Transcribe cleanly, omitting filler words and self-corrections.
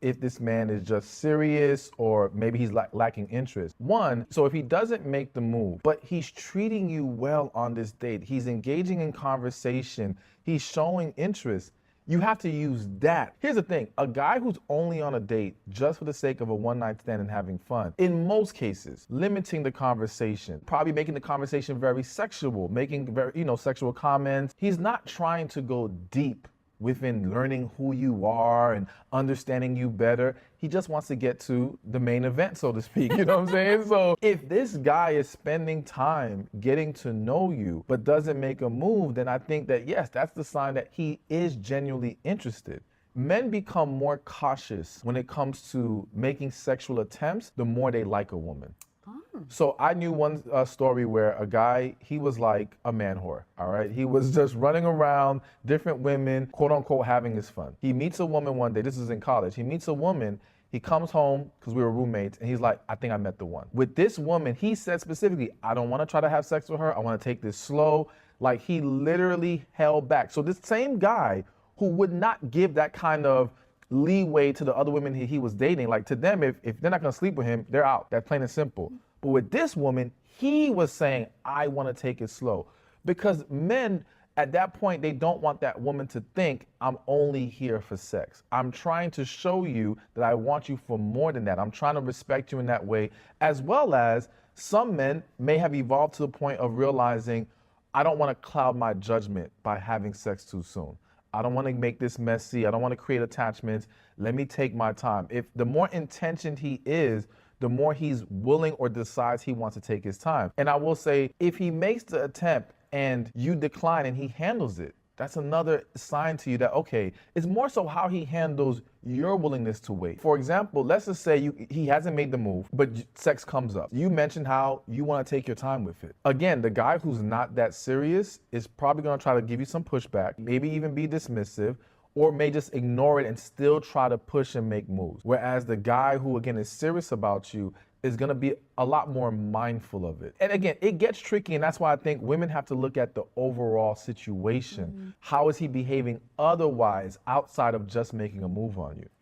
if this man is just serious or maybe he's lacking interest. One, so if he doesn't make the move, but he's treating you well on this date, he's engaging in conversation, he's showing interest, you have to use that. Here's the thing, a guy who's only on a date just for the sake of a one-night stand and having fun, in most cases, limiting the conversation, probably making the conversation very sexual, making very, sexual comments. He's not trying to go deep within learning who you are and understanding you better. He just wants to get to the main event, so to speak. You know what I'm saying? So if this guy is spending time getting to know you, but doesn't make a move, then I think that, yes, that's the sign that he is genuinely interested. Men become more cautious when it comes to making sexual attempts the more they like a woman. So I knew one story where a guy, he was like a man whore, all right? He was just running around, different women, quote unquote, having his fun. He meets a woman one day, this is in college, he meets a woman, he comes home, because we were roommates, and he's like, I think I met the one. With this woman, he said specifically, I don't want to try to have sex with her, I want to take this slow. Like, he literally held back. So this same guy who would not give that kind of leeway to the other women he was dating, like to them, if they're not gonna sleep with him, they're out. That's plain and simple. But with this woman, he was saying, I want to take it slow. Because men, at that point, they don't want that woman to think, I'm only here for sex. I'm trying to show you that I want you for more than that. I'm trying to respect you in that way, as well as some men may have evolved to the point of realizing, I don't want to cloud my judgment by having sex too soon. I don't want to make this messy. I don't want to create attachments. Let me take my time. If the more intentioned he is, the more he's willing or decides he wants to take his time. And I will say, if he makes the attempt and you decline and he handles it, that's another sign to you that, okay, it's more so how he handles your willingness to wait. For example, let's just say he hasn't made the move, but sex comes up. You mentioned how you want to take your time with it. Again, the guy who's not that serious is probably going to try to give you some pushback, maybe even be dismissive, or may just ignore it and still try to push and make moves. Whereas the guy who, again, is serious about you is gonna be a lot more mindful of it. And again, it gets tricky, and that's why I think women have to look at the overall situation. How is he behaving otherwise outside of just making a move on you?